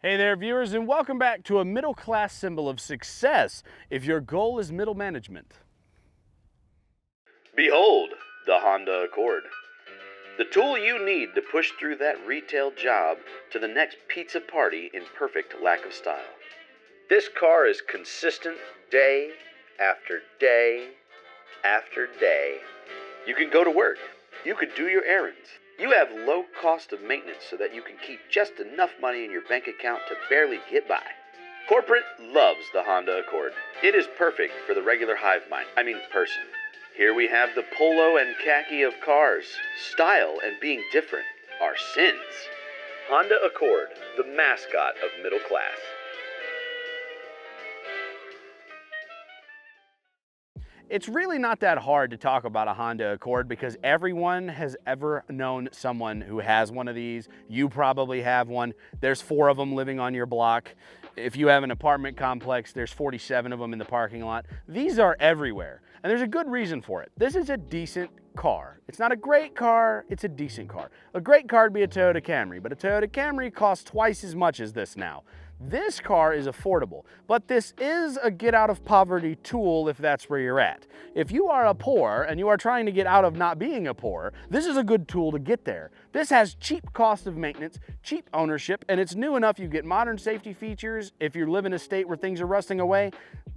Hey there, viewers, and welcome back to a middle-class symbol of success if your goal is middle management. Behold, the Honda Accord. The tool you need to push through that retail job to the next pizza party in perfect lack of style. This car is consistent day after day after day. You can go to work. You could do your errands. You have low cost of maintenance so that you can keep just enough money in your bank account to barely get by. Corporate loves the Honda Accord. It is perfect for the regular hive mind, person. Here we have the polo and khaki of cars. Style and being different are sins. Honda Accord, the mascot of middle class. It's really not that hard to talk about a Honda Accord because everyone has ever known someone who has one of these. You probably have one. There's 4 of them living on your block. If you have an apartment complex, there's 47 of them in the parking lot. These are everywhere, and there's a good reason for it. This is a decent car. It's not a great car, it's a decent car. A great car would be a Toyota Camry, but a Toyota Camry costs twice as much as this now. This car is affordable, but this is a get out of poverty tool if that's where you're at. If you are a poor and you are trying to get out of not being a poor, this is a good tool to get there. This has cheap cost of maintenance, cheap ownership, and it's new enough you get modern safety features if you live in a state where things are rusting away.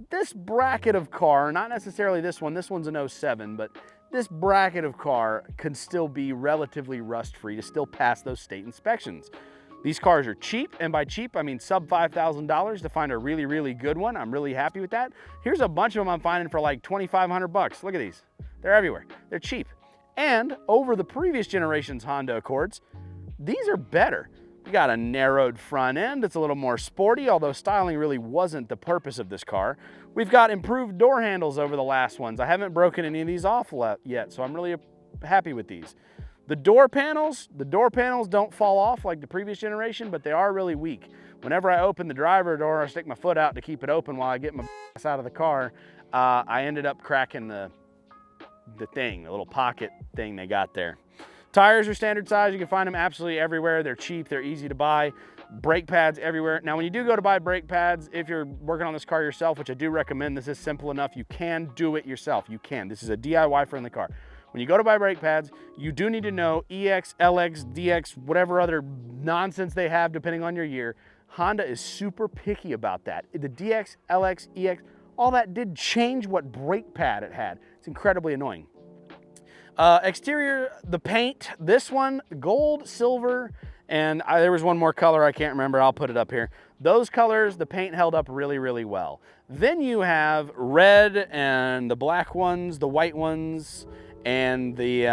This bracket of car, not necessarily this one's an 07, but this bracket of car can still be relatively rust-free to still pass those state inspections. These cars are cheap, and by cheap, I mean sub $5,000 to find a really, really good one. I'm really happy with that. Here's a bunch of them I'm finding for like 2,500 bucks. Look at these. They're everywhere. They're cheap. And over the previous generation's Honda Accords, these are better. We got a narrowed front end. It's a little more sporty, although styling really wasn't the purpose of this car. We've got improved door handles over the last ones. I haven't broken any of these off yet, so I'm really happy with these. The door panels don't fall off like the previous generation, but they are really weak. Whenever I open the driver door, I stick my foot out to keep it open while I get my ass out of the car. I ended up cracking the little pocket thing they got there. Tires are standard size. You can find them absolutely everywhere. They're cheap, they're easy to buy. Brake pads everywhere. Now, when you do go to buy brake pads, if you're working on this car yourself, which I do recommend, this is simple enough, you can do it yourself. You can. This is a DIY friendly car. When you go to buy brake pads, you do need to know EX, LX, DX, whatever other nonsense they have depending on your year. Honda is super picky about that. The DX, LX, EX, all that did change what brake pad it had. It's incredibly annoying. Exterior, the paint, this one, gold, silver, and there was one more color I can't remember. I'll put it up here. Those colors, the paint held up really, really well. Then you have red and the black ones, the white ones, and the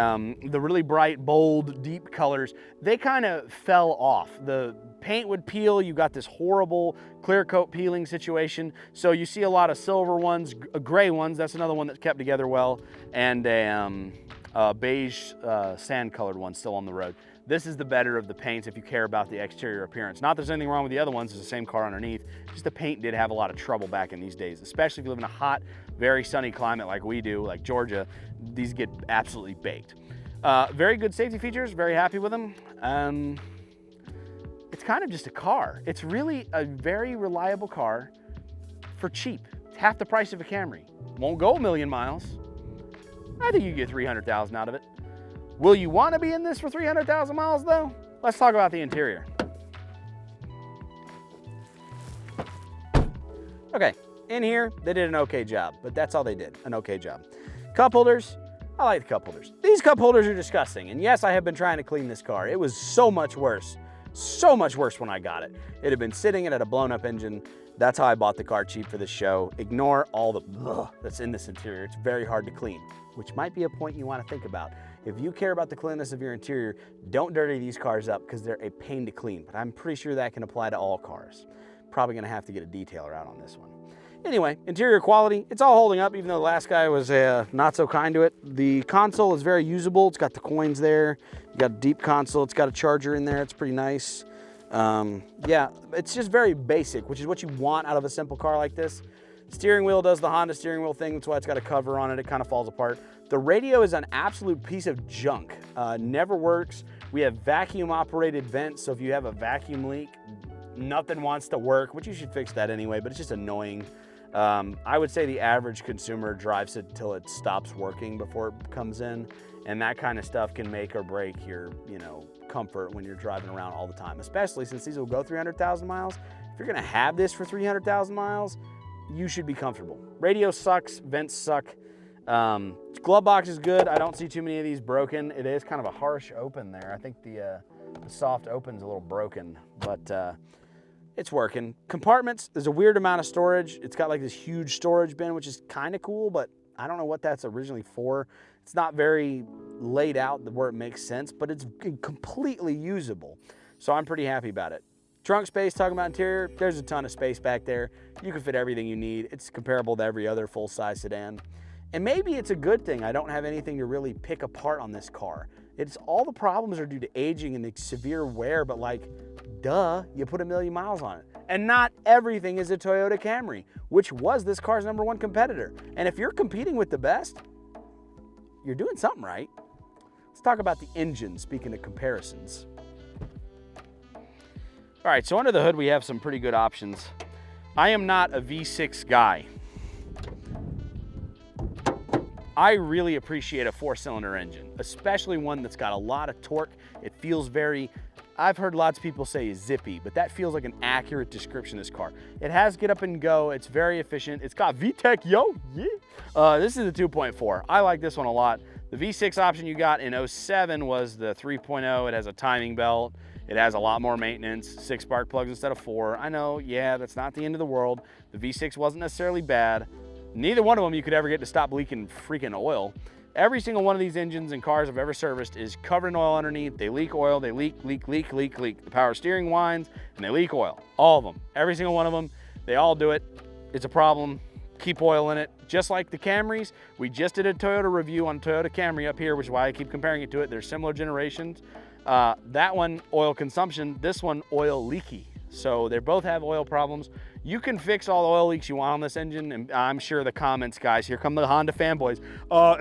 really bright, bold, deep colors, they kind of fell off. The paint would peel. You got this horrible clear coat peeling situation. So you see a lot of silver ones, gray ones, that's another one that's kept together well, and a beige sand colored one still on the road. This is the better of the paints if you care about the exterior appearance. Not that there's anything wrong with the other ones, it's the same car underneath. Just the paint did have a lot of trouble back in these days, especially if you live in a hot, very sunny climate like we do, like Georgia. These get absolutely baked. Very good safety features, very happy with them. It's kind of just a car. It's really a very reliable car for cheap. It's half the price of a Camry. Won't go a million miles. I think you get 300,000 out of it. Will you want to be in this for 300,000 miles though? Let's talk about the interior. Okay, in here, they did an okay job, but that's all they did, an okay job. Cup holders, I like the cup holders. These cup holders are disgusting, and yes, I have been trying to clean this car. It was so much worse when I got it. It had been sitting, it had a blown up engine. That's how I bought the car cheap for this show. Ignore all the that's in this interior. It's very hard to clean, which might be a point you want to think about. If you care about the cleanliness of your interior, don't dirty these cars up because they're a pain to clean, but I'm pretty sure that can apply to all cars. Probably gonna have to get a detailer out on this one. Anyway, interior quality, it's all holding up even though the last guy was not so kind to it. The console is very usable. It's got the coins there. You got a deep console. It's got a charger in there. It's pretty nice. Yeah, it's just very basic, which is what you want out of a simple car like this. Steering wheel does the Honda steering wheel thing. That's why it's got a cover on it. It kind of falls apart. The radio is an absolute piece of junk. Never works. We have vacuum operated vents. So if you have a vacuum leak, nothing wants to work, which you should fix that anyway, but it's just annoying. I would say the average consumer drives it till it stops working before it comes in, and that kind of stuff can make or break your, you know, comfort when you're driving around all the time, especially since these will go 300,000 miles. If you're gonna have this for 300,000 miles, you should be comfortable. Radio sucks, vents suck. Glove box is good. I don't see too many of these broken. It is kind of a harsh open there. I think the soft open's a little broken, but it's working. Compartments, there's a weird amount of storage. It's got like this huge storage bin, which is kind of cool, but I don't know what that's originally for. It's not very laid out where it makes sense, but it's completely usable. So I'm pretty happy about it. Trunk space, talking about interior, there's a ton of space back there. You can fit everything you need. It's comparable to every other full-size sedan. And maybe it's a good thing I don't have anything to really pick apart on this car. It's all the problems are due to aging and the severe wear, but like, duh, you put 1 million miles on it. And not everything is a Toyota Camry, which was this car's #1 competitor. And if you're competing with the best, you're doing something right. Let's talk about the engine, speaking of comparisons. All right, so under the hood, we have some pretty good options. I am not a V6 guy. I really appreciate a 4-cylinder engine, especially one that's got a lot of torque. It feels very, I've heard lots of people say zippy, but that feels like an accurate description of this car. It has get up and go. It's very efficient. It's got VTEC, yo, yeah. This is the 2.4. I like this one a lot. The V6 option you got in 07 was the 3.0. It has a timing belt. It has a lot more maintenance, 6 spark plugs instead of 4. I know, yeah, that's not the end of the world. The V6 wasn't necessarily bad. Neither one of them you could ever get to stop leaking freaking oil. Every single one of these engines and cars I've ever serviced is covered in oil underneath. They leak oil, they leak. The power steering whines, and they leak oil. All of them, every single one of them, they all do it. It's a problem. Keep oil in it. Just like the Camrys, we just did a Toyota review on Toyota Camry up here, which is why I keep comparing it to it. They're similar generations. That one, oil consumption, this one, oil leaky. So they both have oil problems. You can fix all the oil leaks you want on this engine, and I'm sure the comments, guys, here come the Honda fanboys.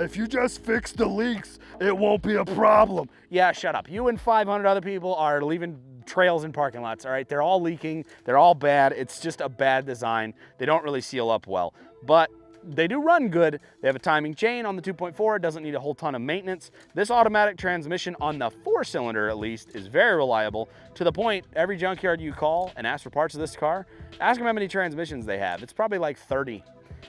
If you just fix the leaks, it won't be a problem. Yeah, shut up. You and 500 other people are leaving trails in parking lots, all right? They're all leaking. They're all bad. It's just a bad design. They don't really seal up well, but they do run good. They have a timing chain on the 2.4. It doesn't need a whole ton of maintenance. This automatic transmission on the 4-cylinder, at least, is very reliable, to the point every junkyard you call and ask for parts of this car, ask them how many transmissions they have. It's probably like 30,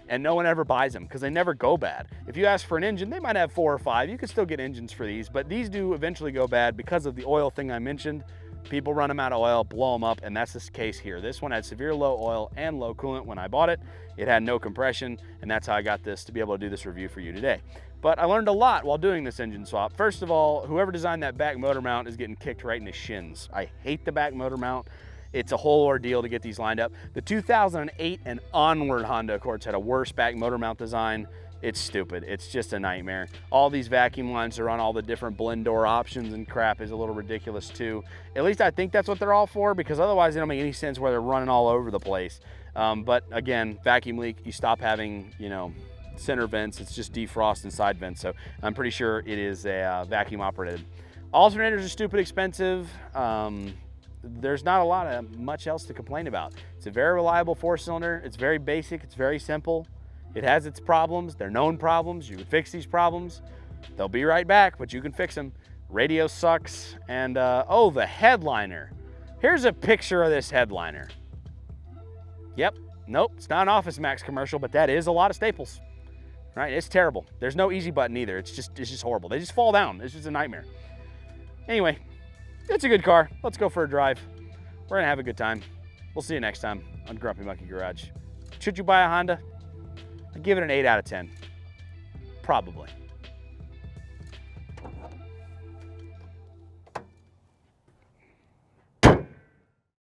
and no one ever buys them because they never go bad. If you ask for an engine, they might have 4 or 5. You can still get engines for these, but these do eventually go bad because of the oil thing I mentioned. People run them out of oil, blow them up, and that's the case here. This one had severe low oil and low coolant when I bought it. It had no compression, and that's how I got this to be able to do this review for you today. But I learned a lot while doing this engine swap. First of all, whoever designed that back motor mount is getting kicked right in the shins. I hate the back motor mount. It's a whole ordeal to get these lined up. The 2008 and onward Honda Accords had a worse back motor mount design. It's stupid. It's just a nightmare. All these vacuum lines are on all the different blend door options and crap is a little ridiculous too. At least I think that's what they're all for, because otherwise they don't make any sense where they're running all over the place. But again, vacuum leak, you stop having, you know, center vents. It's just defrost and side vents. So I'm pretty sure it is a vacuum operated. Alternators are stupid expensive. There's not a lot of much else to complain about. It's a very reliable 4-cylinder. It's very basic. It's very simple. It has its problems. They're known problems. You can fix these problems. They'll be right back, but you can fix them. Radio sucks. And oh, the headliner. Here's a picture of this headliner. Yep, nope, it's not an Office Max commercial, but that is a lot of staples. Right, it's terrible. There's no easy button either. It's just horrible. They just fall down. It's just a nightmare. Anyway, it's a good car. Let's go for a drive. We're gonna have a good time. We'll see you next time on Grumpy Monkey Garage. Should you buy a Honda? I'd give it an 8 out of 10. Probably.